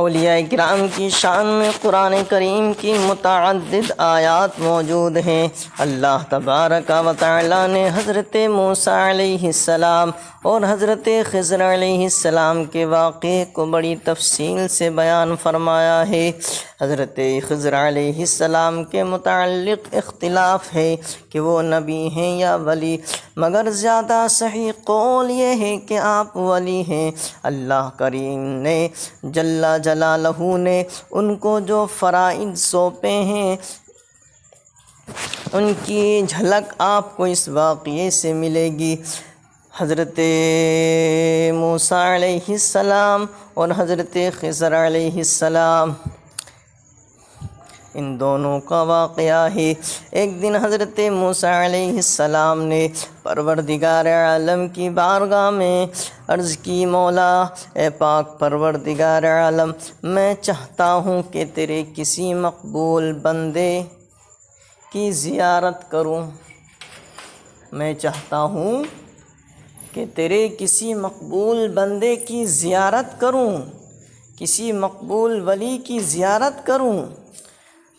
اولیاء کرام کی شان میں قرآن کریم کی متعدد آیات موجود ہیں۔ اللہ تبارک و تعالیٰ نے حضرت موسیٰ علیہ السلام اور حضرت خضر علیہ السلام کے واقعے کو بڑی تفصیل سے بیان فرمایا ہے۔ حضرت خضر علیہ السلام کے متعلق اختلاف ہے کہ وہ نبی ہیں یا ولی، مگر زیادہ صحیح قول یہ ہے کہ آپ ولی ہیں۔ اللہ کریم نے جل جلالہ نے ان کو جو فرائض سونپے ہیں ان کی جھلک آپ کو اس واقعے سے ملے گی۔ حضرت موسیٰ علیہ السلام اور حضرت خضر علیہ السلام، ان دونوں کا واقعہ ہے۔ ایک دن حضرت موسیٰ علیہ السلام نے پروردگار عالم کی بارگاہ میں عرض کی، مولا اے پاک پروردگار عالم، میں چاہتا ہوں کہ تیرے کسی مقبول بندے کی زیارت کروں۔ میں چاہتا ہوں کہ تیرے کسی مقبول بندے کی زیارت کروں، کسی مقبول ولی کی زیارت کروں۔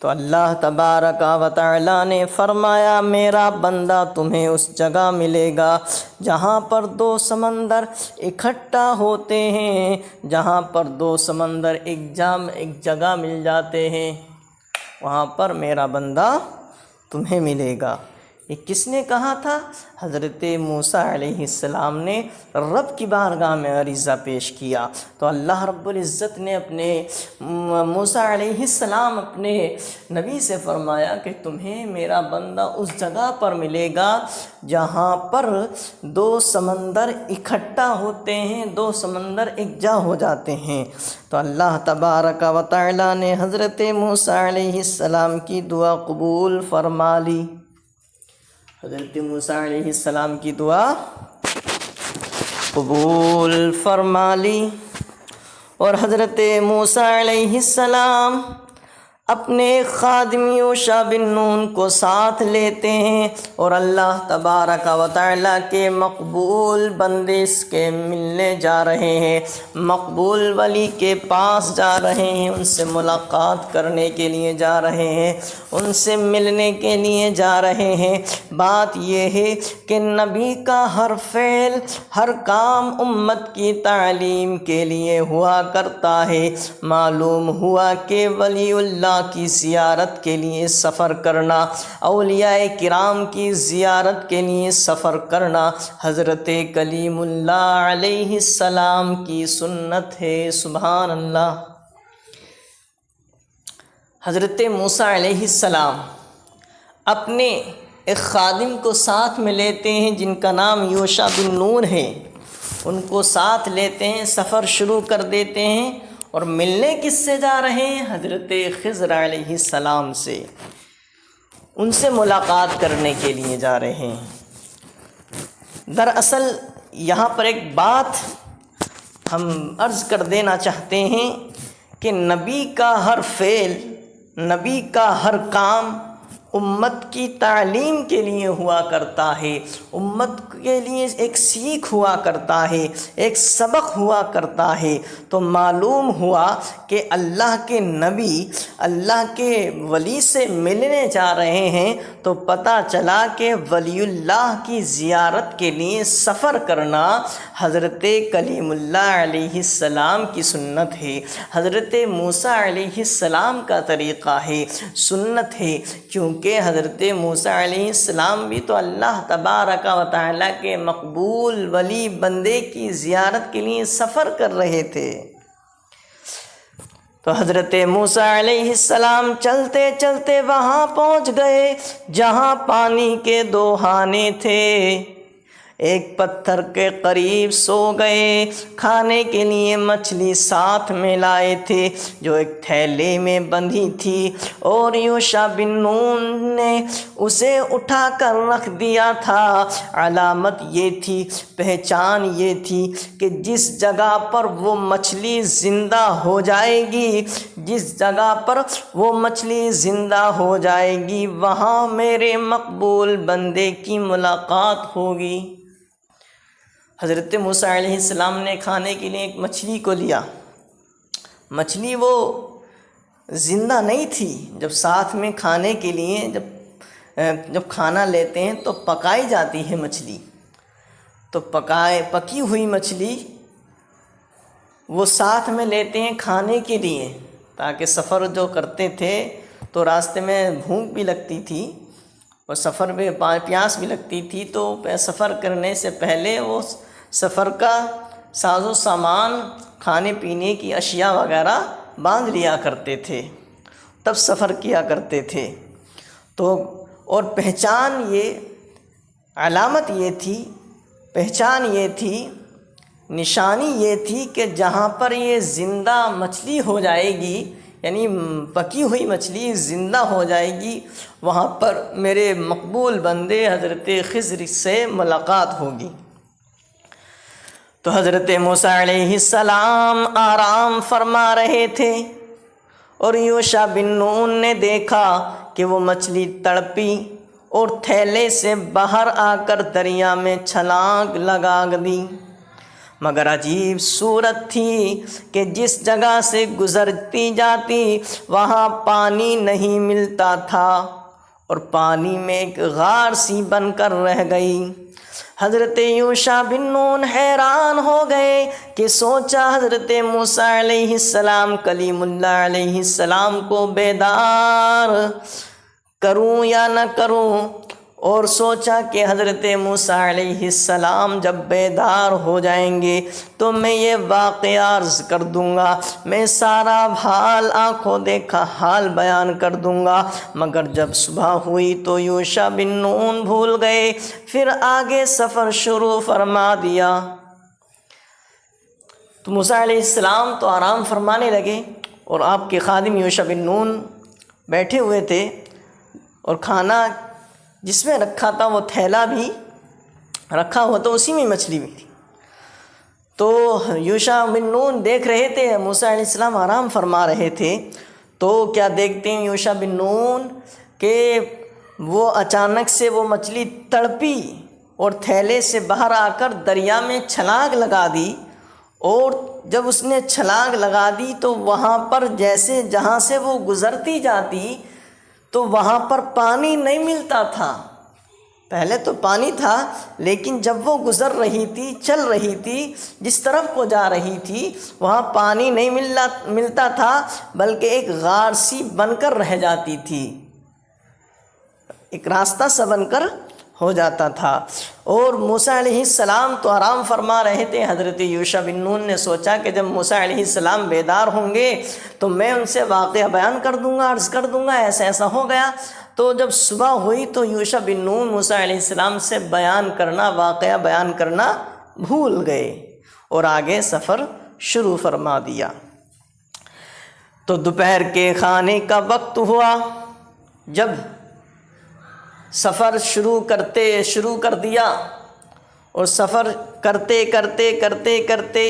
تو اللہ تبارک و تعالیٰ نے فرمایا، میرا بندہ تمہیں اس جگہ ملے گا جہاں پر دو سمندر اکٹھا ہوتے ہیں، جہاں پر دو سمندر ایک جگہ مل جاتے ہیں، وہاں پر میرا بندہ تمہیں ملے گا۔ یہ کس نے کہا تھا؟ حضرت موسیٰ علیہ السلام نے رب کی بارگاہ میں عریضہ پیش کیا، تو اللہ رب العزت نے اپنے موسیٰ علیہ السلام اپنے نبی سے فرمایا کہ تمہیں میرا بندہ اس جگہ پر ملے گا جہاں پر دو سمندر اکٹھا ہوتے ہیں، دو سمندر یکجا ہو جاتے ہیں۔ تو اللہ تبارک و تعالیٰ نے حضرت موسیٰ علیہ السلام کی دعا قبول فرما لی۔ حضرت موسیٰ علیہ السلام کی دعا قبول فرما لی، اور حضرت موسیٰ علیہ السلام اپنے خادم یوشع بن نون کو ساتھ لیتے ہیں اور اللہ تبارک و تعالیٰ کے مقبول بندے اس کے ملنے جا رہے ہیں، مقبول ولی کے پاس جا رہے ہیں، ان سے ملاقات کرنے کے لیے جا رہے ہیں، ان سے ملنے کے لیے جا رہے ہیں۔ بات یہ ہے کہ نبی کا ہر فعل، ہر کام امت کی تعلیم کے لیے ہوا کرتا ہے۔ معلوم ہوا کہ ولی اللہ کی زیارت کے لیے سفر کرنا، اولیاء کرام کی زیارت کے لیے سفر کرنا حضرت کلیم اللہ علیہ السلام کی سنت ہے۔ سبحان اللہ۔ حضرت موسیٰ علیہ السلام اپنے ایک خادم کو ساتھ میں لیتے ہیں جن کا نام یوشع بن نون ہے، ان کو ساتھ لیتے ہیں، سفر شروع کر دیتے ہیں، اور ملنے کس سے جا رہے ہیں؟ حضرت خضر علیہ السلام سے، ان سے ملاقات کرنے کے لیے جا رہے ہیں۔ دراصل یہاں پر ایک بات ہم عرض کر دینا چاہتے ہیں کہ نبی کا ہر فعل، نبی کا ہر کام امت کی تعلیم کے لیے ہوا کرتا ہے، امت کے لیے ایک سیکھ ہوا کرتا ہے، ایک سبق ہوا کرتا ہے۔ تو معلوم ہوا کہ اللہ کے نبی اللہ کے ولی سے ملنے جا رہے ہیں، تو پتہ چلا کہ ولی اللہ کی زیارت کے لیے سفر کرنا حضرت کلیم اللہ علیہ السلام کی سنت ہے، حضرت موسیٰ علیہ السلام کا طریقہ ہے، سنت ہے، کیونکہ حضرت موسیٰ علیہ السلام بھی تو اللہ تبارک و تعالیٰ کے مقبول ولی بندے کی زیارت کے لیے سفر کر رہے تھے۔ تو حضرت موسیٰ علیہ السلام چلتے چلتے وہاں پہنچ گئے جہاں پانی کے دو ہانے تھے، ایک پتھر کے قریب سو گئے، کھانے کے لیے مچھلی ساتھ میں لائے تھے جو ایک تھیلے میں بندھی تھی، اور یوشع بن نون نے اسے اٹھا کر رکھ دیا تھا۔ علامت یہ تھی، پہچان یہ تھی کہ جس جگہ پر وہ مچھلی زندہ ہو جائے گی، جس جگہ پر وہ مچھلی زندہ ہو جائے گی، وہاں میرے مقبول بندے کی ملاقات ہوگی۔ حضرت موسیٰ علیہ السلام نے کھانے کے لیے ایک مچھلی کو لیا، مچھلی وہ زندہ نہیں تھی. جب ساتھ میں کھانے کے لیے جب کھانا لیتے ہیں تو پکائی جاتی ہے مچھلی. تو پکی ہوئی مچھلی وہ ساتھ میں لیتے ہیں کھانے کے لیے، تاکہ سفر جو کرتے تھے تو راستے میں بھوک بھی لگتی تھی اور سفر میں پیاس بھی لگتی تھی. تو سفر کرنے سے پہلے وہ سفر کا ساز و سامان، کھانے پینے کی اشیاء وغیرہ باندھ لیا کرتے تھے، تب سفر کیا کرتے تھے. تو اور علامت یہ تھی، پہچان یہ تھی، نشانی یہ تھی کہ جہاں پر یہ زندہ مچھلی ہو جائے گی، یعنی پکی ہوئی مچھلی زندہ ہو جائے گی، وہاں پر میرے مقبول بندے حضرت خضر سے ملاقات ہوگی. تو حضرت موسیٰ علیہ السلام آرام فرما رہے تھے اور یوشع بن نون نے دیکھا کہ وہ مچھلی تڑپی اور تھیلے سے باہر آ کر دریا میں چھلانگ لگا دی. مگر عجیب صورت تھی کہ جس جگہ سے گزرتی جاتی وہاں پانی نہیں ملتا تھا اور پانی میں ایک غار سی بن کر رہ گئی. حضرت یوشع بن نون حیران ہو گئے کہ سوچا حضرت موسیٰ علیہ السلام کلیم اللہ علیہ السلام کو بیدار کروں یا نہ کروں، اور سوچا کہ حضرت موسیٰ علیہ السلام جب بیدار ہو جائیں گے تو میں یہ واقعہ عرض کر دوں گا، میں سارا حال آنکھوں دیکھا حال بیان کر دوں گا. مگر جب صبح ہوئی تو یوشع بن نون بھول گئے، پھر آگے سفر شروع فرما دیا. تو موسیٰ علیہ السلام تو آرام فرمانے لگے اور آپ کے خادم یوشع بن نون بیٹھے ہوئے تھے، اور کھانا جس میں رکھا تھا وہ تھیلا بھی رکھا ہوا تو اسی میں مچھلی بھی تھی. تو یوشع بن نون دیکھ رہے تھے موسیٰ علیہ السلام آرام فرما رہے تھے، تو کیا دیکھتے ہیں یوشع بن نون کہ وہ اچانک سے وہ مچھلی تڑپی اور تھیلے سے باہر آ کر دریا میں چھلانگ لگا دی. اور جب اس نے چھلانگ لگا دی تو وہاں پر جیسے جہاں سے وہ گزرتی جاتی تو وہاں پر پانی نہیں ملتا تھا. پہلے تو پانی تھا، لیکن جب وہ گزر رہی تھی، چل رہی تھی، جس طرف کو جا رہی تھی وہاں پانی نہیں ملتا تھا، بلکہ ایک غار سی بن کر رہ جاتی تھی، ایک راستہ سا بن کر ہو جاتا تھا. اور موسیٰ علیہ السلام تو آرام فرما رہے تھے. حضرت یوشع بن نون نے سوچا کہ جب موسیٰ علیہ السلام بیدار ہوں گے تو میں ان سے واقعہ بیان کر دوں گا، عرض کر دوں گا ایسا ایسا ہو گیا. تو جب صبح ہوئی تو یوشع بن نون موسیٰ علیہ السلام سے واقعہ بیان کرنا بھول گئے اور آگے سفر شروع فرما دیا. تو دوپہر کے کھانے کا وقت ہوا. جب سفر شروع کر دیا اور سفر کرتے کرتے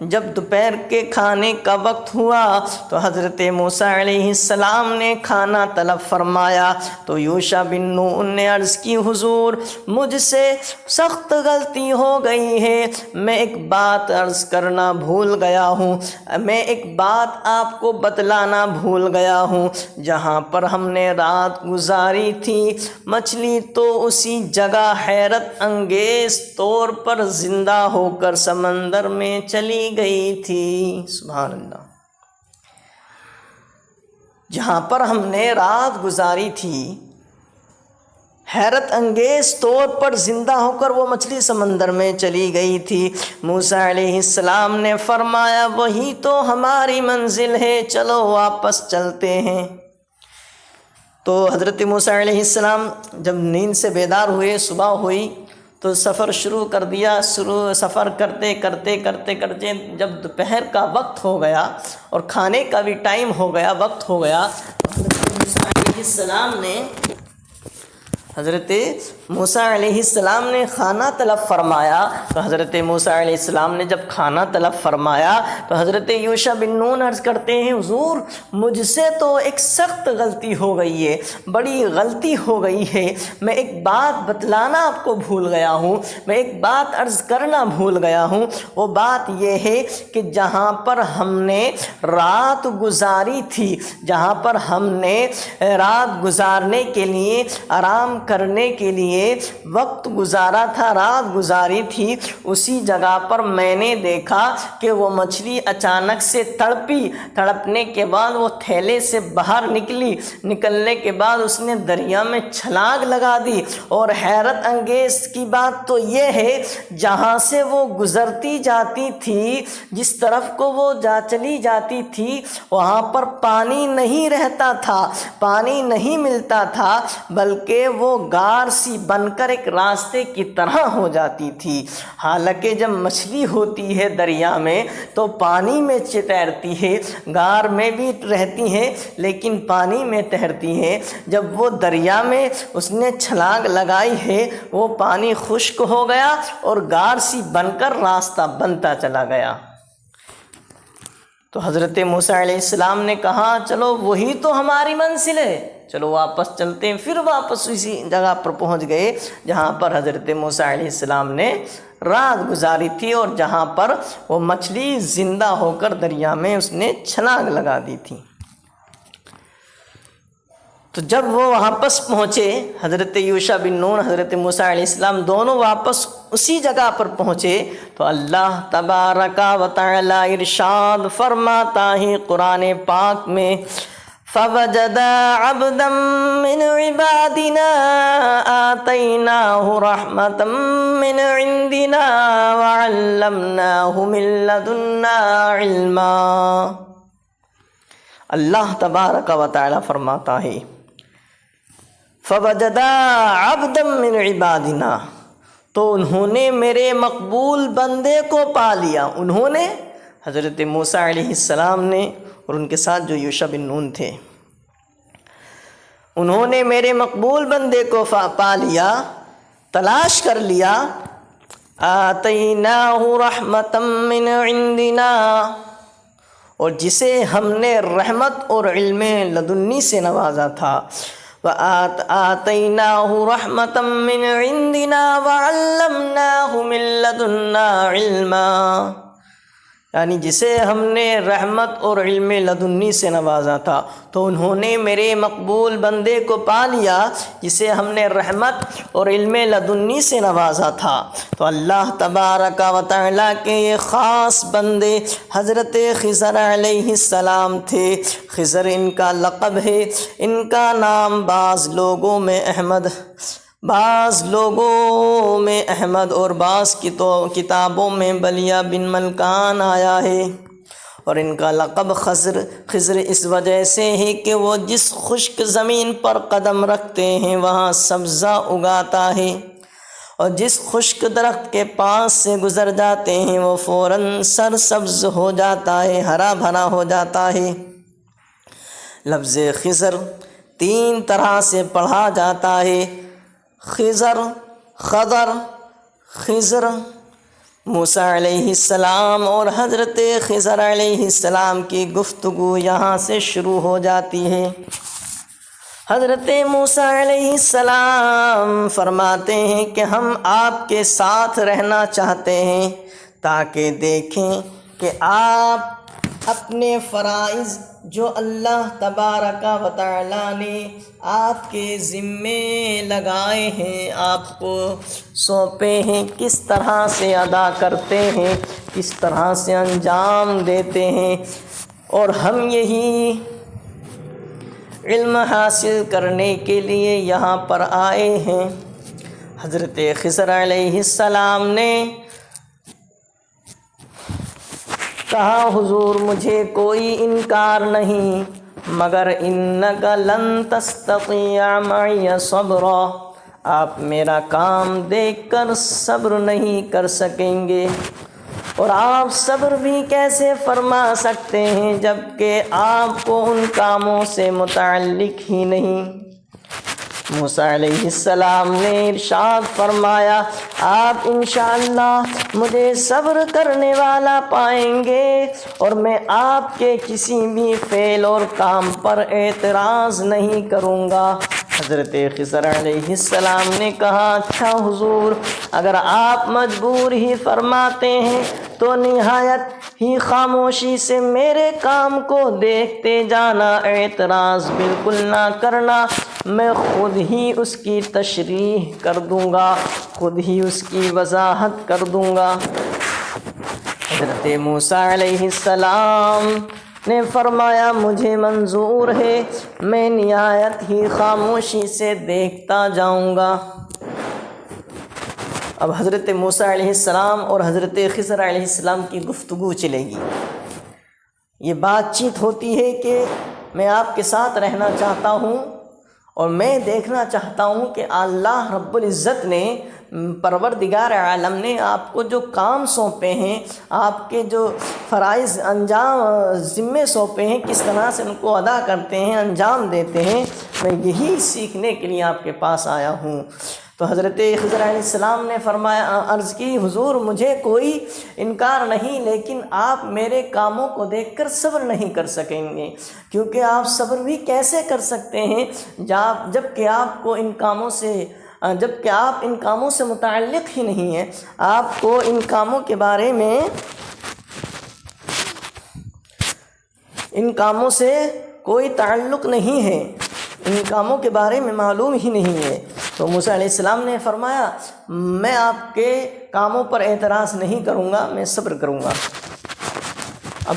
جب دوپہر کے کھانے کا وقت ہوا تو حضرت موسیٰ علیہ السلام نے کھانا طلب فرمایا. تو یوشع بن نون نے عرض کی حضور مجھ سے سخت غلطی ہو گئی ہے، میں ایک بات عرض کرنا بھول گیا ہوں، میں ایک بات آپ کو بتلانا بھول گیا ہوں. جہاں پر ہم نے رات گزاری تھی مچھلی تو اسی جگہ حیرت انگیز طور پر زندہ ہو کر سمندر میں چلی گئی تھی. سبحان اللہ. جہاں پر ہم نے رات گزاری تھی حیرت انگیز طور پر زندہ ہو کر وہ مچھلی سمندر میں چلی گئی تھی. موسیٰ علیہ السلام نے فرمایا وہی تو ہماری منزل ہے، چلو واپس چلتے ہیں. تو حضرت موسیٰ علیہ السلام جب نیند سے بیدار ہوئے، صبح ہوئی تو سفر شروع کر دیا. سفر کرتے جب دوپہر کا وقت ہو گیا اور کھانے کا بھی ٹائم ہو گیا، حضرت موسیٰ علیہ السلام نے حضرت موسیٰ علیہ السلام نے کھانا طلب فرمایا تو حضرت موسیٰ علیہ السلام نے جب کھانا طلب فرمایا تو حضرت یوشع بن نون عرض کرتے ہیں حضور مجھ سے تو ایک سخت غلطی ہو گئی ہے، بڑی غلطی ہو گئی ہے، میں ایک بات بتلانا آپ کو بھول گیا ہوں، میں ایک بات عرض کرنا بھول گیا ہوں۔ وہ بات یہ ہے کہ جہاں پر ہم نے رات گزاری تھی، جہاں پر ہم نے رات گزارنے کے لیے، آرام کرنے کے لیے وقت گزارا تھا، رات گزاری تھی، اسی جگہ پر میں نے دیکھا کہ وہ مچھلی اچانک سے تڑپی، تڑپنے کے بعد وہ تھیلے سے باہر نکلی، نکلنے کے بعد اس نے دریا میں چھلانگ لگا دی، اور حیرت انگیز کی بات تو یہ ہے جہاں سے وہ گزرتی جاتی تھی، جس طرف کو وہ چلی جاتی تھی، وہاں پر پانی نہیں رہتا تھا، پانی نہیں ملتا تھا، بلکہ وہ غار سی بن کر ایک راستے کی طرح ہو جاتی تھی۔ حالانکہ جب مچھلی ہوتی ہے دریا میں تو پانی میں تیرتی ہے، غار میں بھی رہتی ہے لیکن پانی میں تیرتی ہے۔ جب وہ دریا میں اس نے چھلانگ لگائی ہے وہ پانی خشک ہو گیا اور غار سی بن کر راستہ بنتا چلا گیا۔ تو حضرت موسیٰ علیہ السلام نے کہا چلو وہی تو ہماری منزل ہے، چلو واپس چلتے ہیں۔ پھر واپس اسی جگہ پر پہنچ گئے جہاں پر حضرت موسیٰ علیہ السلام نے رات گزاری تھی اور جہاں پر وہ مچھلی زندہ ہو کر دریا میں اس نے چھلانگ لگا دی تھی۔ تو جب وہ واپس پہنچے، حضرت یوشع بن نون، حضرت موسیٰ علیہ السلام دونوں واپس اسی جگہ پر پہنچے تو اللہ تبارک و تعالی ارشاد فرماتا ہے قرآن پاک میں، فَوَجَدَا عَبْدًا مِّنْ عِبَادِنَا آتَيْنَاهُ رَحْمَةً مِّنْ عِنْدِنَا وَعَلَّمْنَاهُ مِن لَّدُنَّا عِلْمًا۔ اللہ تبارک و تعالی فرماتا ہے فَوَجَدَا عَبْدًا مِّنْ عِبَادِنَا، تو انہوں نے میرے مقبول بندے کو پا لیا۔ انہوں نے حضرت موسیٰ علیہ السلام نے اور ان کے ساتھ جو یوشع بن نون تھے، انہوں نے میرے مقبول بندے کو پا لیا، تلاش کر لیا۔ آتیناہ رحمۃ من عندنا، اور جسے ہم نے رحمت اور علم لدنی سے نوازا تھا۔ وَآتَيْنَاهُ رَحْمَةً مِّنْ عِنْدِنَا وَعَلَّمْنَاهُ مِن لَّدُنَّا عِلْمًا، یعنی جسے ہم نے رحمت اور علم لدنی سے نوازا تھا، تو انہوں نے میرے مقبول بندے کو پا لیا جسے ہم نے رحمت اور علم لدنی سے نوازا تھا۔ تو اللہ تبارک و تعالیٰ کے یہ خاص بندے حضرت خضر علیہ السلام تھے۔ خضر ان کا لقب ہے، ان کا نام بعض لوگوں میں احمد اور بعض کتابوں میں بلیہ بن ملکان آیا ہے، اور ان کا لقب خضر اس وجہ سے ہے کہ وہ جس خشک زمین پر قدم رکھتے ہیں وہاں سبزہ اگاتا ہے، اور جس خشک درخت کے پاس سے گزر جاتے ہیں وہ فوراً سرسبز ہو جاتا ہے، ہرا بھرا ہو جاتا ہے۔ لفظ خضر 3 طرح سے پڑھا جاتا ہے، خضر، خضر، خضر۔ موسیٰ علیہ السلام اور حضرت خضر علیہ السلام کی گفتگو یہاں سے شروع ہو جاتی ہے۔ حضرت موسیٰ علیہ السلام فرماتے ہیں کہ ہم آپ کے ساتھ رہنا چاہتے ہیں تاکہ دیکھیں کہ آپ اپنے فرائض جو اللہ تبارک و تعالیٰ نے آپ کے ذمے لگائے ہیں، آپ کو سونپے ہیں، کس طرح سے ادا کرتے ہیں، کس طرح سے انجام دیتے ہیں، اور ہم یہی علم حاصل کرنے کے لیے یہاں پر آئے ہیں۔ حضرت خضر علیہ السلام نے کہا حضور مجھے کوئی انکار نہیں، مگر انک لن تستطیع معی صبرا، آپ میرا کام دیکھ کر صبر نہیں کر سکیں گے، اور آپ صبر بھی کیسے فرما سکتے ہیں جب کہ آپ کو ان کاموں سے متعلق ہی نہیں۔ موسیٰ علیہ السلام نے ارشاد فرمایا آپ انشاءاللہ مجھے صبر کرنے والا پائیں گے اور میں آپ کے کسی بھی فعل اور کام پر اعتراض نہیں کروں گا۔ حضرت خضر علیہ السلام نے کہا اچھا حضور، اگر آپ مجبور ہی فرماتے ہیں تو نہایت ہی خاموشی سے میرے کام کو دیکھتے جانا، اعتراض بالکل نہ کرنا، میں خود ہی اس کی تشریح کر دوں گا، خود ہی اس کی وضاحت کر دوں گا۔ حضرت موسیٰ علیہ السلام نے فرمایا مجھے منظور ہے، میں نہایت ہی خاموشی سے دیکھتا جاؤں گا۔ اب حضرت موسیٰ علیہ السلام اور حضرت خضر علیہ السلام کی گفتگو چلے گی۔ یہ بات چیت ہوتی ہے کہ میں آپ کے ساتھ رہنا چاہتا ہوں اور میں دیکھنا چاہتا ہوں کہ اللہ رب العزت نے، پروردگار عالم نے آپ کو جو کام سونپے ہیں، آپ کے جو فرائض انجام ذمے سونپے ہیں، کس طرح سے ان کو ادا کرتے ہیں، انجام دیتے ہیں، میں یہی سیکھنے کے لیے آپ کے پاس آیا ہوں۔ تو حضرت خضر علیہ السلام نے فرمایا، عرض کی حضور مجھے کوئی انکار نہیں، لیکن آپ میرے کاموں کو دیکھ کر صبر نہیں کر سکیں گے، کیونکہ آپ صبر بھی کیسے کر سکتے ہیں جب کہ آپ ان کاموں سے متعلق ہی نہیں ہیں، آپ کو ان کاموں کے بارے میں، ان کاموں سے کوئی تعلق نہیں ہے، ان کاموں کے بارے میں معلوم ہی نہیں ہے۔ تو موسیٰ علیہ السلام نے فرمایا میں آپ کے کاموں پر اعتراض نہیں کروں گا، میں صبر کروں گا۔ اب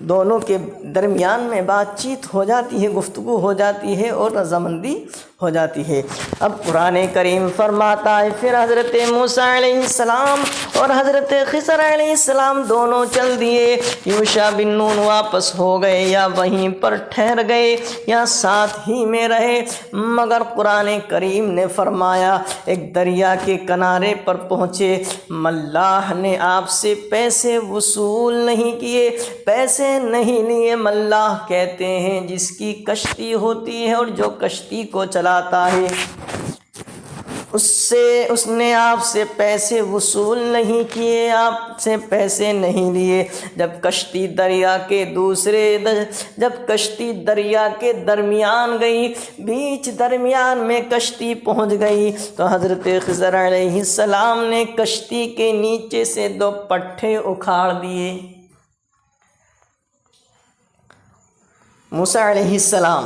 دونوں کے درمیان میں بات چیت ہو جاتی ہے، گفتگو ہو جاتی ہے اور رضامندی ہو جاتی ہے۔ اب قرآن کریم فرماتا ہے پھر حضرت موسیٰ علیہ السلام اور حضرت خضر علیہ السلام دونوں چل دیے، یوشع بن نون واپس ہو گئے یا وہیں پر ٹھہر گئے یا ساتھ ہی میں رہے، مگر قرآن کریم نے فرمایا ایک دریا کے کنارے پر پہنچے، ملاح نے آپ سے پیسے وصول نہیں کیے، پیسے نہیں لیے۔ ملاح کہتے ہیں جس کی کشتی ہوتی ہے اور جو کشتی کو چلاتا ہے، اس نے آپ سے پیسے وصول نہیں کیے، آپ سے پیسے نہیں لیے۔ جب کشتی دریا کے درمیان گئی، بیچ درمیان میں کشتی پہنچ گئی، تو حضرت خضر علیہ السلام نے کشتی کے نیچے سے 2 پٹھے اکھاڑ دیے۔ موسیٰ علیہ السلام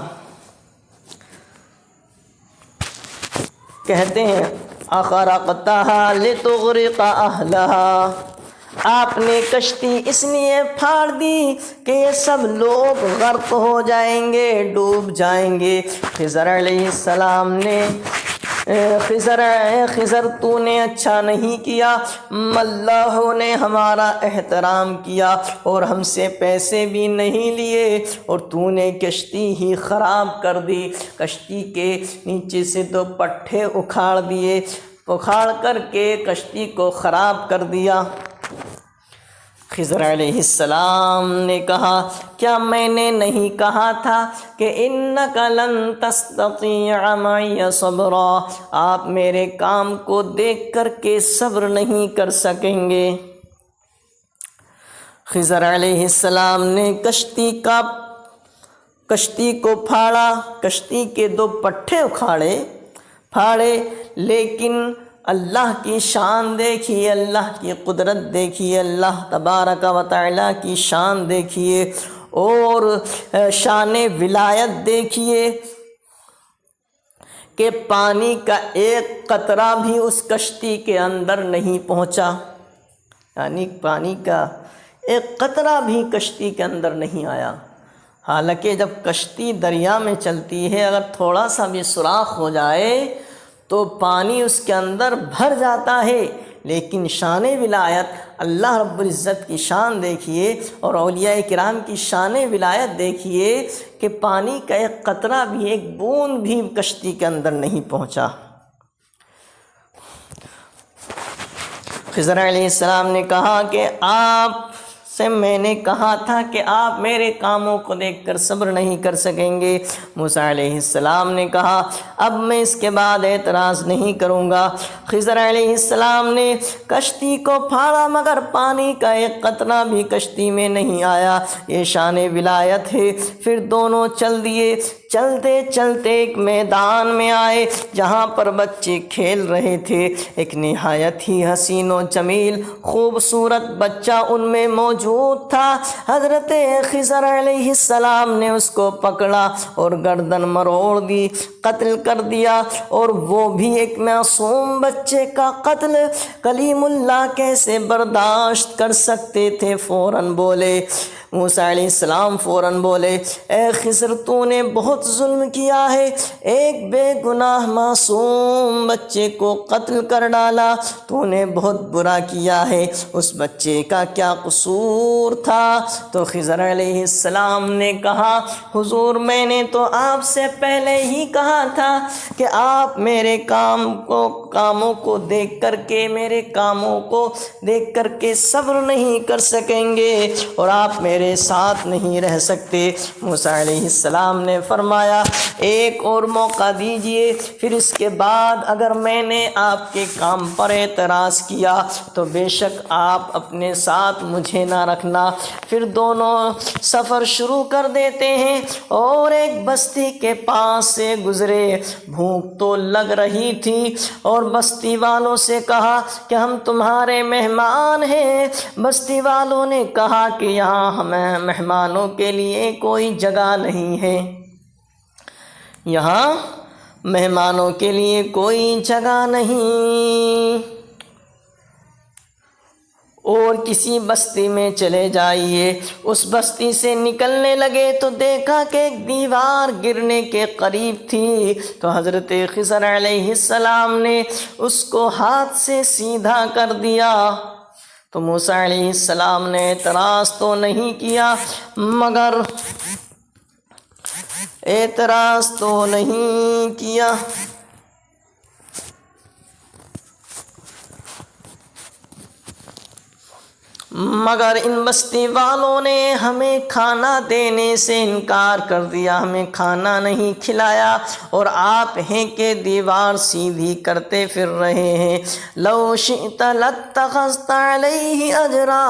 کہتے ہیں اخرقتها لتغرق اہلها، آپ نے کشتی اس لیے پھاڑ دی کہ یہ سب لوگ غرق ہو جائیں گے، ڈوب جائیں گے۔ خضر علیہ السلام نے خضر تو نے اچھا نہیں کیا، ملاحوں نے ہمارا احترام کیا اور ہم سے پیسے بھی نہیں لیے، اور تو نے کشتی ہی خراب کر دی، کشتی کے نیچے سے 2 پٹھے اکھاڑ دیے، اکھاڑ کر کے کشتی کو خراب کر دیا۔ خضر علیہ السلام نے کہا کیا میں نے نہیں کہا تھا کہ انک لن تستطیع معی صبرا، آپ میرے کام کو دیکھ کر کے صبر نہیں کر سکیں گے۔ خضر علیہ السلام نے کشتی کو پھاڑا، کشتی کے 2 پٹھے پھاڑے، لیکن اللہ کی شان دیکھیے، اللہ کی قدرت دیکھیے، اللہ تبارک و تعالی کی شان دیکھیے اور شان ولایت دیکھیے کہ پانی کا ایک قطرہ بھی اس کشتی کے اندر نہیں پہنچا، یعنی پانی کا ایک قطرہ بھی کشتی کے اندر نہیں آیا۔ حالانکہ جب کشتی دریا میں چلتی ہے، اگر تھوڑا سا بھی سوراخ ہو جائے تو پانی اس کے اندر بھر جاتا ہے، لیکن شان ولایت، اللہ رب العزت کی شان دیکھیے اور اولیاء کرام کی شان ولایت دیکھیے کہ پانی کا ایک قطرہ بھی، ایک بوند بھی کشتی کے اندر نہیں پہنچا۔ خضر علیہ السلام نے کہا کہ آپ سے میں نے کہا تھا کہ آپ میرے کاموں کو دیکھ کر صبر نہیں کر سکیں گے۔ موسیٰ علیہ السلام نے کہا اب میں اس کے بعد اعتراض نہیں کروں گا۔ خضر علیہ السلام نے کشتی کو پھاڑا مگر پانی کا ایک قطرہ بھی کشتی میں نہیں آیا، یہ شان ولایت ہے۔ پھر دونوں چل دیے، چلتے چلتے ایک میدان میں آئے جہاں پر بچے کھیل رہے تھے۔ ایک نہایت ہی حسین و جمیل خوبصورت بچہ ان میں موجود تھا۔ حضرت خضر علیہ السلام نے اس کو پکڑا اور گردن مروڑ دی، قتل کر دیا، اور وہ بھی ایک معصوم بچے کا قتل کلیم اللہ کیسے برداشت کر سکتے تھے؟ فوراً بولے موسیٰ علیہ السلام فوراً بولے اے خضر تو نے بہت ظلم کیا ہے، ایک بے گناہ معصوم بچے کو قتل کر ڈالا، تو نے بہت برا کیا ہے، اس بچے کا کیا قصور تھا؟ تو خضر علیہ السلام نے کہا حضور میں نے تو آپ سے پہلے ہی کہا تھا کہ آپ میرے کاموں کو دیکھ کر کے میرے کاموں کو دیکھ کر کے صبر نہیں کر سکیں گے اور آپ میرے ساتھ نہیں رہ سکتے۔ موسیٰ علیہ السلام نے فرمایا ایک اور موقع دیجئے، پھر اس کے بعد اگر میں نے آپ کے کام پر اعتراض کیا تو بے شک آپ اپنے ساتھ مجھے نہ رکھنا۔ پھر دونوں سفر شروع کر دیتے ہیں اور ایک بستی کے پاس سے گزرے۔ بھوک تو لگ رہی تھی اور بستی والوں سے کہا کہ ہم تمہارے مہمان ہیں۔ بستی والوں نے کہا کہ یہاں ہمیں مہمانوں کے لیے کوئی جگہ نہیں ہے، یہاں مہمانوں کے لیے کوئی جگہ نہیں، اور کسی بستی میں چلے جائیے۔ اس بستی سے نکلنے لگے تو دیکھا کہ ایک دیوار گرنے کے قریب تھی، تو حضرت خضر علیہ السلام نے اس کو ہاتھ سے سیدھا کر دیا۔ تو موسیٰ علیہ السلام نے اعتراض تو نہیں کیا مگر ان بستی والوں نے ہمیں کھانا دینے سے انکار کر دیا، ہمیں کھانا نہیں کھلایا، اور آپ ہیں کہ دیوار سیدھی کرتے پھر رہے ہیں۔ لو شئت لاتخذت علیہ اجرا،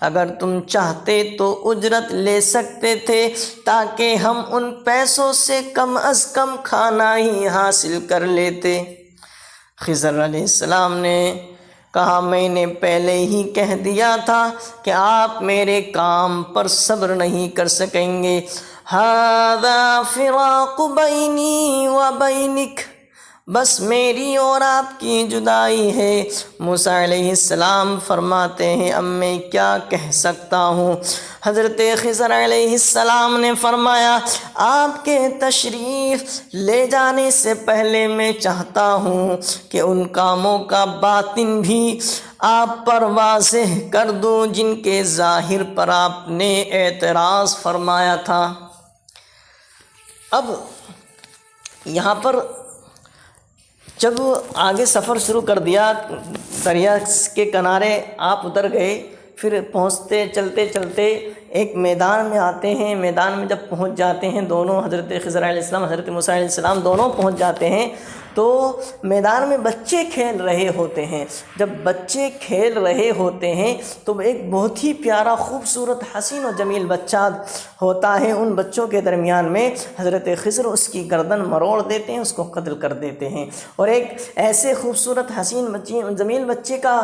اگر تم چاہتے تو اجرت لے سکتے تھے تاکہ ہم ان پیسوں سے کم از کم کھانا ہی حاصل کر لیتے۔ خضر علیہ السلام نے کہا میں نے پہلے ہی کہہ دیا تھا کہ آپ میرے کام پر صبر نہیں کر سکیں گے۔ ھذا فراق بینی و بینک، بس میری اور آپ کی جدائی ہے۔ موسیٰ علیہ السلام فرماتے ہیں اب میں کیا کہہ سکتا ہوں؟ حضرت خضر علیہ السلام نے فرمایا آپ کے تشریف لے جانے سے پہلے میں چاہتا ہوں کہ ان کاموں کا باطن بھی آپ پر واضح کر دوں جن کے ظاہر پر آپ نے اعتراض فرمایا تھا۔ اب یہاں پر جب آگے سفر شروع کر دیا، دریا کے کنارے آپ اتر گئے، پھر پہنچتے چلتے چلتے ایک میدان میں آتے ہیں۔ میدان میں جب پہنچ جاتے ہیں دونوں، حضرت خضر علیہ السلام حضرت موسیٰ علیہ السلام دونوں پہنچ جاتے ہیں، تو میدان میں بچے کھیل رہے ہوتے ہیں۔ جب بچے کھیل رہے ہوتے ہیں تو ایک بہت ہی پیارا خوبصورت حسین و جمیل بچہ ہوتا ہے۔ ان بچوں کے درمیان میں حضرت خضر اس کی گردن مروڑ دیتے ہیں، اس کو قتل کر دیتے ہیں، اور ایک ایسے خوبصورت حسین جمیل بچے کا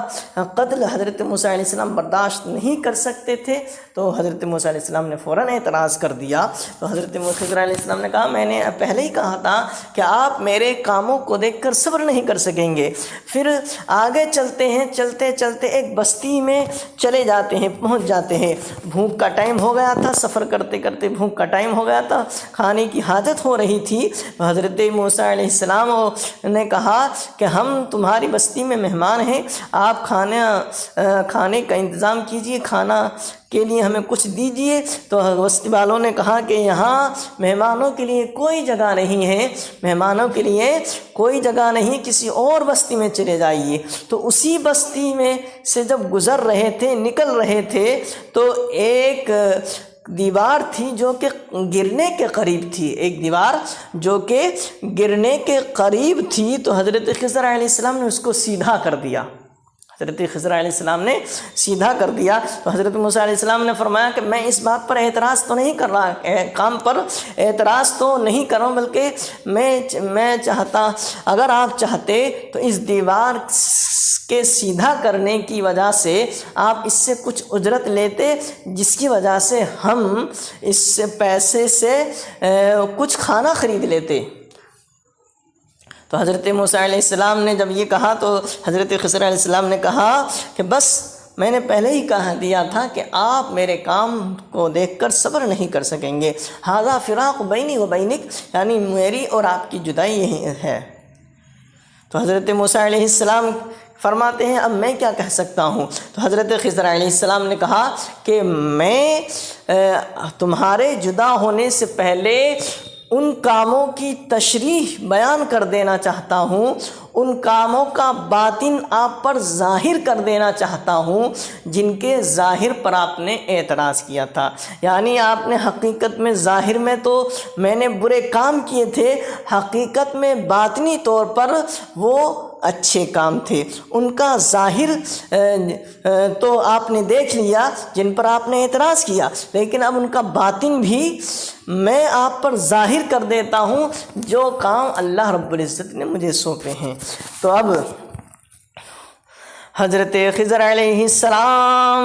قتل حضرت موسیٰ علیہ السلام برداشت نہیں کر سکتے تھے، تو حضرت موسیٰ علیہ السلام نے فوراً اعتراض کر دیا۔ تو حضرت خضر علیہ السلام نے کہا میں نے پہلے ہی کہا تھا کہ آپ میرے کاموں کو دیکھ کر صبر نہیں کر سکیں گے۔ پھر آگے چلتے ہیں، چلتے چلتے ایک بستی میں چلے جاتے ہیں، پہنچ جاتے ہیں۔ بھوک کا ٹائم ہو گیا تھا، سفر کرتے کرتے بھوک کا ٹائم ہو گیا تھا، کھانے کی حاجت ہو رہی تھی۔ حضرت موسیٰ علیہ السلام نے کہا کہ ہم تمہاری بستی میں مہمان ہیں، آپ کھانے کا انتظام کیجئے، کھانا کے لیے ہمیں کچھ دیجیے۔ تو بستی والوں نے کہا کہ یہاں مہمانوں کے لیے کوئی جگہ نہیں ہے، مہمانوں کے لیے کوئی جگہ نہیں، کسی اور بستی میں چلے جائیے۔ تو اسی بستی میں سے جب گزر رہے تھے، نکل رہے تھے، تو ایک دیوار تھی جو کہ گرنے کے قریب تھی، ایک دیوار جو کہ گرنے کے قریب تھی۔ تو حضرت خضر علیہ السلام نے اس کو سیدھا کر دیا، حضرت خضر علیہ السلام نے سیدھا کر دیا۔ تو حضرت موسیٰ علیہ السلام نے فرمایا کہ میں اس بات پر اعتراض تو نہیں کر رہا، کام پر اعتراض تو نہیں کر رہا ہوں، بلکہ میں چاہتا، اگر آپ چاہتے تو اس دیوار کے سیدھا کرنے کی وجہ سے آپ اس سے کچھ اجرت لیتے، جس کی وجہ سے ہم اس سے پیسے سے کچھ کھانا خرید لیتے۔ تو حضرت موسیٰ علیہ السلام نے جب یہ کہا تو حضرت خضر علیہ السلام نے کہا کہ بس میں نے پہلے ہی کہہ دیا تھا کہ آپ میرے کام کو دیکھ کر صبر نہیں کر سکیں گے، ھذا فراق بینی و بینک، یعنی میری اور آپ کی جدائی یہی ہے۔ تو حضرت موسیٰ علیہ السلام فرماتے ہیں اب میں کیا کہہ سکتا ہوں؟ تو حضرت خضر علیہ السلام نے کہا کہ میں تمہارے جدا ہونے سے پہلے ان کاموں کی تشریح بیان کر دینا چاہتا ہوں، ان کاموں کا باطن آپ پر ظاہر کر دینا چاہتا ہوں جن کے ظاہر پر آپ نے اعتراض کیا تھا۔ یعنی آپ نے حقیقت میں ظاہر میں تو میں نے برے کام کیے تھے، حقیقت میں باطنی طور پر وہ اچھے کام تھے، ان کا ظاہر تو آپ نے دیکھ لیا جن پر آپ نے اعتراض کیا، لیکن اب ان کا باطن بھی میں آپ پر ظاہر کر دیتا ہوں، جو کام اللہ رب العزت نے مجھے سونپے ہیں۔ تو اب حضرت خضر علیہ السلام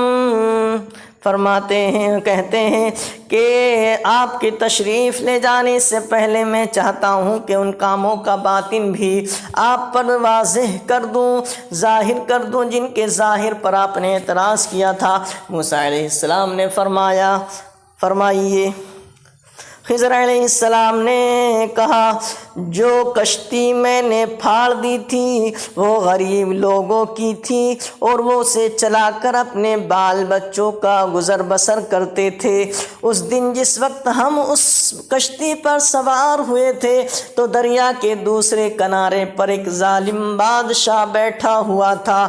فرماتے ہیں، کہتے ہیں کہ آپ کی تشریف لے جانے سے پہلے میں چاہتا ہوں کہ ان کاموں کا باطن بھی آپ پر واضح کر دوں، ظاہر کر دوں جن کے ظاہر پر آپ نے اعتراض کیا تھا۔ موسیٰ علیہ السلام نے فرمائیے۔ خضر علیہ السلام نے کہا جو کشتی میں نے پھاڑ دی تھی وہ غریب لوگوں کی تھی، اور وہ اسے چلا کر اپنے بال بچوں کا گزر بسر کرتے تھے۔ اس دن جس وقت ہم اس کشتی پر سوار ہوئے تھے تو دریا کے دوسرے کنارے پر ایک ظالم بادشاہ بیٹھا ہوا تھا،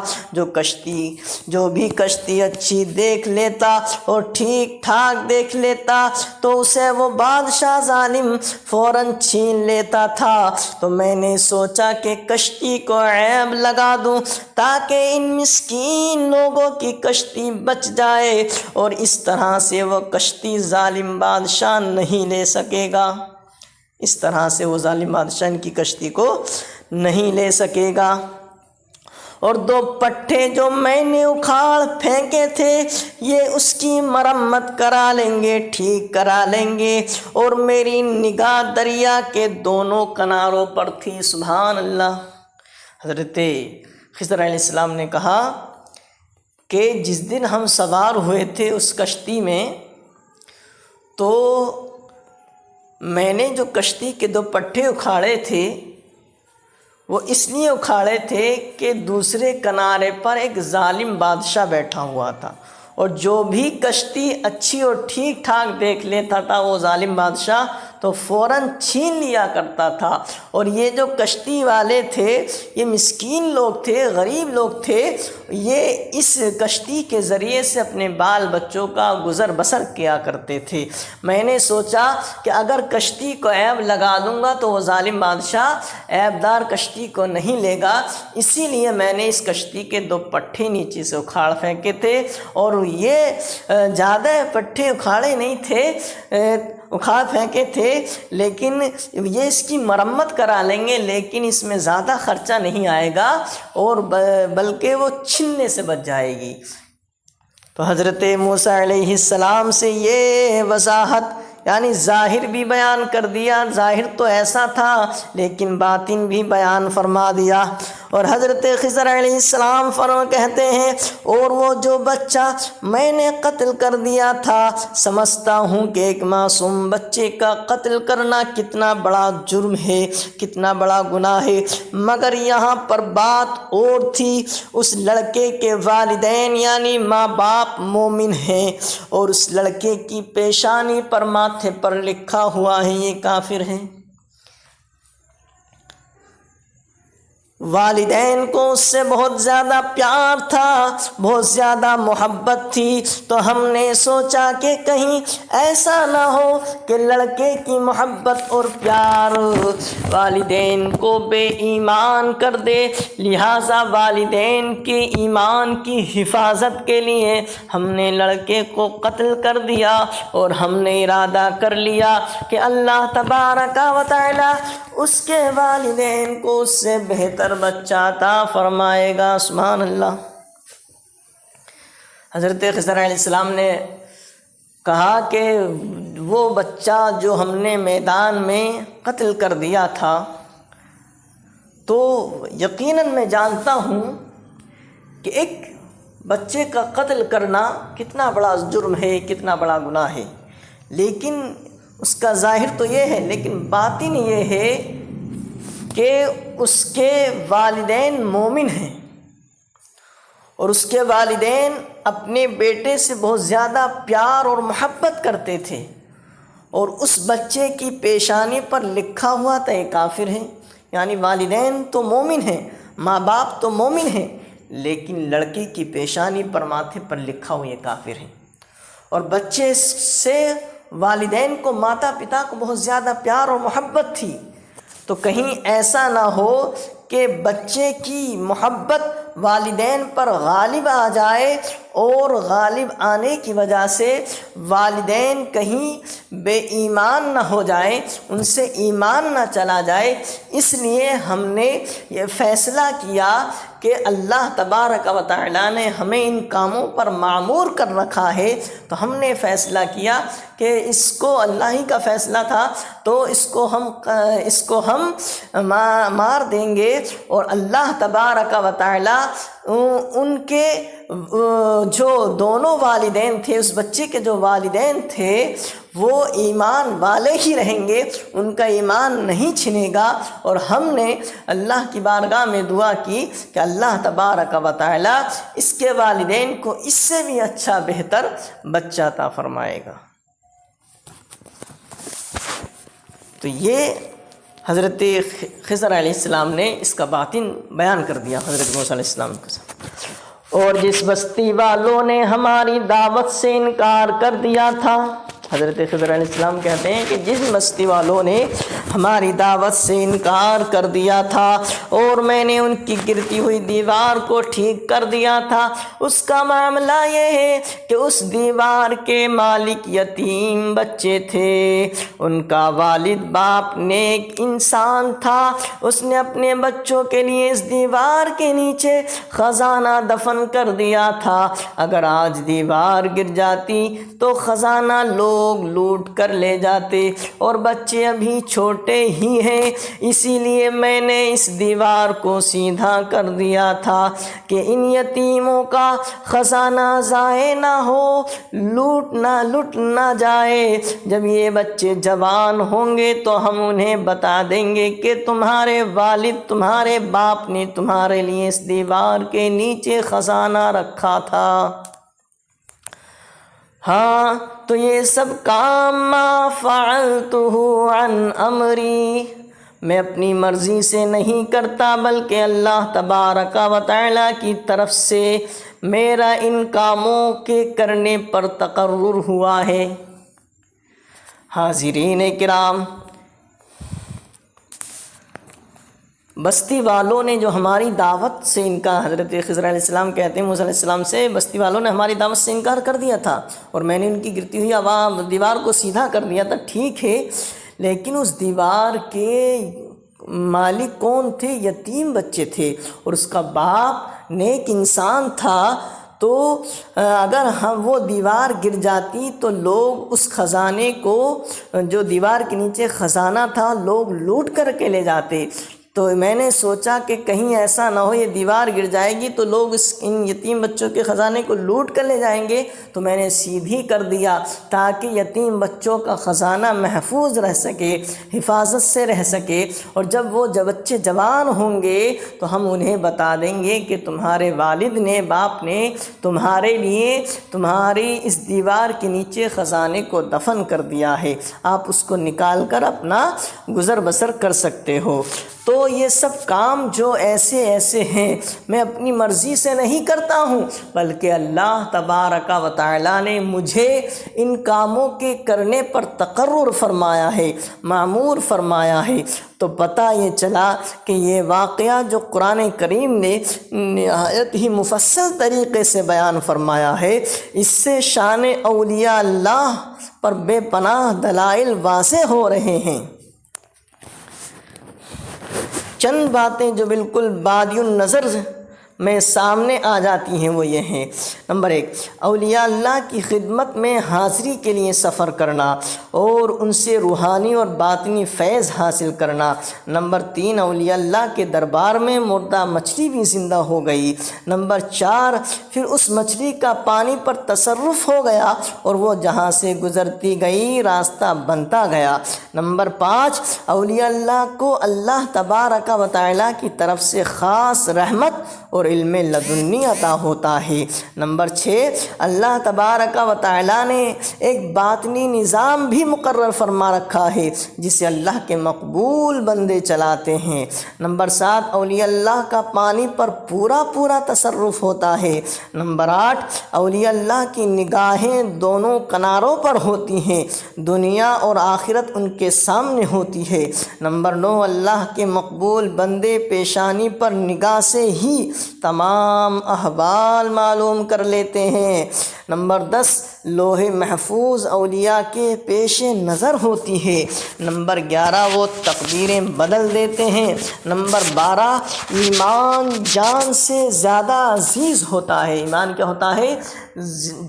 جو بھی کشتی اچھی دیکھ لیتا اور ٹھیک ٹھاک دیکھ لیتا تو اسے وہ بادشاہ ظالم فوراً چھین لیتا تھا۔ تو میں نے سوچا کہ کشتی کو عیب لگا دوں تاکہ ان مسکین لوگوں کی کشتی بچ جائے، اور اس طرح سے وہ کشتی ظالم بادشاہ نہیں لے سکے گا، اس طرح سے وہ ظالم بادشاہ ان کی کشتی کو نہیں لے سکے گا۔ اور 2 پٹھے جو میں نے اکھاڑ پھینکے تھے یہ اس کی مرمت کرا لیں گے، ٹھیک کرا لیں گے۔ اور میری نگاہ دریا کے دونوں کناروں پر تھی۔ سبحان اللہ۔ حضرت خضر علیہ السلام نے کہا کہ جس دن ہم سوار ہوئے تھے اس کشتی میں، تو میں نے جو کشتی کے 2 پٹھے اکھاڑے تھے وہ اس لیے اکھاڑے تھے کہ دوسرے کنارے پر ایک ظالم بادشاہ بیٹھا ہوا تھا، اور جو بھی کشتی اچھی اور ٹھیک ٹھاک دیکھ لیتا تھا وہ ظالم بادشاہ تو فوراً چھین لیا کرتا تھا۔ اور یہ جو کشتی والے تھے یہ مسکین لوگ تھے، غریب لوگ تھے، یہ اس کشتی کے ذریعے سے اپنے بال بچوں کا گزر بسر کیا کرتے تھے۔ میں نے سوچا کہ اگر کشتی کو عیب لگا دوں گا تو وہ ظالم بادشاہ عیب دار کشتی کو نہیں لے گا، اسی لیے میں نے اس کشتی کے 2 پٹھے نیچے سے اکھاڑ پھینکے تھے۔ اور یہ زیادہ پٹھے اکھاڑے نہیں تھے، اکھاڑ پھینکے تھے، لیکن یہ اس کی مرمت کرا لیں گے، لیکن اس میں زیادہ خرچہ نہیں آئے گا اور بلکہ وہ چھننے سے بچ جائے گی۔ تو حضرت موسیٰ علیہ السلام سے یہ وضاحت یعنی ظاہر بھی بیان کر دیا، ظاہر تو ایسا تھا لیکن باطن بھی بیان فرما دیا۔ اور حضرت خضر علیہ السلام کہتے ہیں اور وہ جو بچہ میں نے قتل کر دیا تھا، سمجھتا ہوں کہ ایک معصوم بچے کا قتل کرنا کتنا بڑا جرم ہے، کتنا بڑا گناہ ہے، مگر یہاں پر بات اور تھی۔ اس لڑکے کے والدین یعنی ماں باپ مومن ہیں اور اس لڑکے کی پیشانی پر ماتھے پر لکھا ہوا ہے یہ کافر ہے۔ والدین کو اس سے بہت زیادہ پیار تھا، بہت زیادہ محبت تھی، تو ہم نے سوچا کہ کہیں ایسا نہ ہو کہ لڑکے کی محبت اور پیار والدین کو بے ایمان کر دے، لہٰذا والدین کے ایمان کی حفاظت کے لیے ہم نے لڑکے کو قتل کر دیا اور ہم نے ارادہ کر لیا کہ اللہ تبارک و تعالی اس کے والدین کو اس سے بہتر بچہ عطا فرمائے گا۔ سبحان اللہ۔ حضرت خضر علیہ السلام نے کہا کہ وہ بچہ جو ہم نے میدان میں قتل کر دیا تھا، تو یقیناً میں جانتا ہوں کہ ایک بچے کا قتل کرنا کتنا بڑا جرم ہے، کتنا بڑا گناہ ہے، لیکن اس کا ظاہر تو یہ ہے، لیکن باطن یہ ہے کہ اس کے والدین مومن ہیں اور اس کے والدین اپنے بیٹے سے بہت زیادہ پیار اور محبت کرتے تھے، اور اس بچے کی پیشانی پر لکھا ہوا تھا یہ کافر ہے۔ یعنی والدین تو مومن ہیں، ماں باپ تو مومن ہیں، لیکن لڑکی کی پیشانی پر ماتھے پر لکھا ہوا یہ کافر ہے۔ اور بچے سے والدین کو، ماتا پتا کو بہت زیادہ پیار اور محبت تھی، تو کہیں ایسا نہ ہو کہ بچے کی محبت والدین پر غالب آ جائے اور غالب آنے کی وجہ سے والدین کہیں بے ایمان نہ ہو جائیں، ان سے ایمان نہ چلا جائے۔ اس لیے ہم نے یہ فیصلہ کیا کہ اللہ تبارک و تعالیٰ نے ہمیں ان کاموں پر معمور کر رکھا ہے، تو ہم نے فیصلہ کیا کہ اس کو، اللہ ہی کا فیصلہ تھا، تو اس کو ہم مار دیں گے، اور اللہ تبارک و تعالیٰ ان کے جو دونوں والدین تھے، اس بچے کے جو والدین تھے وہ ایمان والے ہی رہیں گے، ان کا ایمان نہیں چھنے گا۔ اور ہم نے اللہ کی بارگاہ میں دعا کی کہ اللہ تبارک و تعالی اس کے والدین کو اس سے بھی اچھا بہتر بچہ عطا فرمائے گا۔ تو یہ حضرت خضر علیہ السلام نے اس کا باطن بیان کر دیا حضرت موسیٰ علیہ السلام کے ساتھ۔ اور جس بستی والوں نے ہماری دعوت سے انکار کر دیا تھا، حضرت خضر علیہ السلام کہتے ہیں کہ جس بستی والوں نے ہماری دعوت سے انکار کر دیا تھا اور میں نے ان کی گرتی ہوئی دیوار کو ٹھیک کر دیا تھا، اس کا معاملہ یہ ہے کہ اس دیوار کے مالک یتیم بچے تھے، ان کا والد باپ نیک انسان تھا، اس نے اپنے بچوں کے لیے اس دیوار کے نیچے خزانہ دفن کر دیا تھا۔ اگر آج دیوار گر جاتی تو خزانہ لوگ لوٹ کر لے جاتے، اور بچے ابھی چھوٹے ہی ہیں، اسی لیے میں نے اس دیوار کو سیدھا کر دیا تھا کہ ان یتیموں کا خزانہ ضائع نہ ہو، لوٹ نہ جائے۔ جب یہ بچے جوان ہوں گے تو ہم انہیں بتا دیں گے کہ تمہارے والد، تمہارے باپ نے تمہارے لیے اس دیوار کے نیچے خزانہ رکھا تھا۔ ہاں تو یہ سب کام ما فعلتہ عن امری، میں اپنی مرضی سے نہیں کرتا، بلکہ اللہ تبارک و تعالیٰ کی طرف سے میرا ان کاموں کے کرنے پر تقرر ہوا ہے۔ حاضرین کرام، بستی والوں نے جو ہماری دعوت سے انکار، حضرت خضر علیہ السلام کہتے ہیں موسیٰ علیہ السلام سے، بستی والوں نے ہماری دعوت سے انکار کر دیا تھا اور میں نے ان کی گرتی ہوئی دیوار کو سیدھا کر دیا تھا، ٹھیک ہے، لیکن اس دیوار کے مالک کون تھے؟ یتیم بچے تھے، اور اس کا باپ نیک انسان تھا، تو اگر وہ دیوار گر جاتی تو لوگ اس خزانے کو، جو دیوار کے نیچے خزانہ تھا، لوگ لوٹ کر کے لے جاتے۔ تو میں نے سوچا کہ کہیں ایسا نہ ہو یہ دیوار گر جائے گی تو لوگ ان یتیم بچوں کے خزانے کو لوٹ کر لے جائیں گے، تو میں نے سیدھی کر دیا تاکہ یتیم بچوں کا خزانہ محفوظ رہ سکے، حفاظت سے رہ سکے، اور جب وہ بچے جوان ہوں گے تو ہم انہیں بتا دیں گے کہ تمہارے والد نے، باپ نے تمہارے لیے تمہاری اس دیوار کے نیچے خزانے کو دفن کر دیا ہے، آپ اس کو نکال کر اپنا گزر بسر کر سکتے ہو۔ تو یہ سب کام جو ایسے ہیں میں اپنی مرضی سے نہیں کرتا ہوں، بلکہ اللہ تبارک و تعالی نے مجھے ان کاموں کے کرنے پر تقرر فرمایا ہے، معمور فرمایا ہے۔ تو پتہ یہ چلا کہ یہ واقعہ جو قرآن کریم نے نہایت ہی مفصل طریقے سے بیان فرمایا ہے، اس سے شان اولیاء اللہ پر بے پناہ دلائل واضح ہو رہے ہیں۔ چند باتیں جو بالکل بادی النظر میں سامنے آ جاتی ہیں وہ یہ ہیں: نمبر 1، اولیاء اللہ کی خدمت میں حاضری کے لیے سفر کرنا اور ان سے روحانی اور باطنی فیض حاصل کرنا۔ نمبر 3، اولیاء اللہ کے دربار میں مردہ مچھلی بھی زندہ ہو گئی۔ نمبر 4، پھر اس مچھلی کا پانی پر تصرف ہو گیا اور وہ جہاں سے گزرتی گئی راستہ بنتا گیا۔ نمبر 5، اولیاء اللہ کو اللہ تبارک و تعالی کی طرف سے خاص رحمت اور علم لدنی عطا ہوتا ہے۔ نمبر 6، اللہ تبارک و تعالی نے ایک باطنی نظام بھی مقرر فرما رکھا ہے جسے اللہ کے مقبول بندے چلاتے ہیں۔ نمبر 7، اولیاء اللہ کا پانی پر پورا تصرف ہوتا ہے۔ نمبر 8، اولیاء اللہ کی نگاہیں دونوں کناروں پر ہوتی ہیں، دنیا اور آخرت ان کے سامنے ہوتی ہے۔ نمبر 9، اللہ کے مقبول بندے پیشانی پر نگاہ سے ہی تمام احوال معلوم کر لیتے ہیں۔ نمبر 10، لوح محفوظ اولیاء کے پیش نظر ہوتی ہے۔ نمبر 11، وہ تقدیریں بدل دیتے ہیں۔ نمبر 12، ایمان جان سے زیادہ عزیز ہوتا ہے۔ ایمان کیا ہوتا ہے؟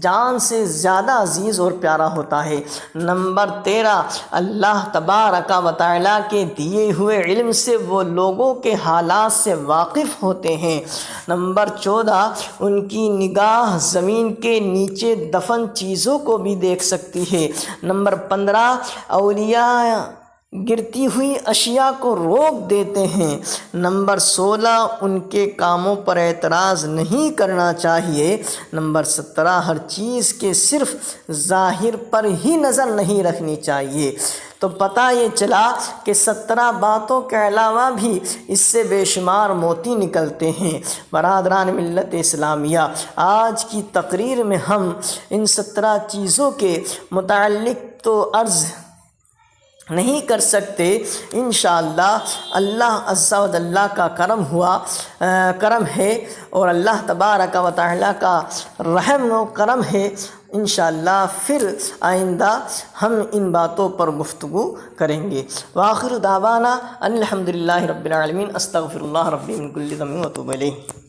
جان سے زیادہ عزیز اور پیارا ہوتا ہے۔ نمبر 13، اللہ تبارک و تعالی کے دیے ہوئے علم سے وہ لوگوں کے حالات سے واقف ہوتے ہیں۔ نمبر 14، ان کی نگاہ زمین کے نیچے دفن چیزوں کو بھی دیکھ سکتی ہے۔ نمبر 15، اولیاء گرتی ہوئی اشیاء کو روک دیتے ہیں۔ نمبر 16، ان کے کاموں پر اعتراض نہیں کرنا چاہیے۔ نمبر 17، ہر چیز کے صرف ظاہر پر ہی نظر نہیں رکھنی چاہیے۔ تو پتہ یہ چلا کہ 17 باتوں کے علاوہ بھی اس سے بے شمار موتی نکلتے ہیں۔ برادران ملت اسلامیہ، آج کی تقریر میں ہم ان 17 چیزوں کے متعلق تو عرض نہیں کر سکتے، انشاءاللہ اللہ عز و جل کا کرم ہے اور اللہ تبارک و تعالی کا رحم و کرم ہے۔ انشاءاللہ پھر آئندہ ہم ان باتوں پر گفتگو کریں گے۔ وآخر دعوانا الحمدللہ رب العالمین، استغفر اللہ ربی من کل ذنب واتوب الیہ۔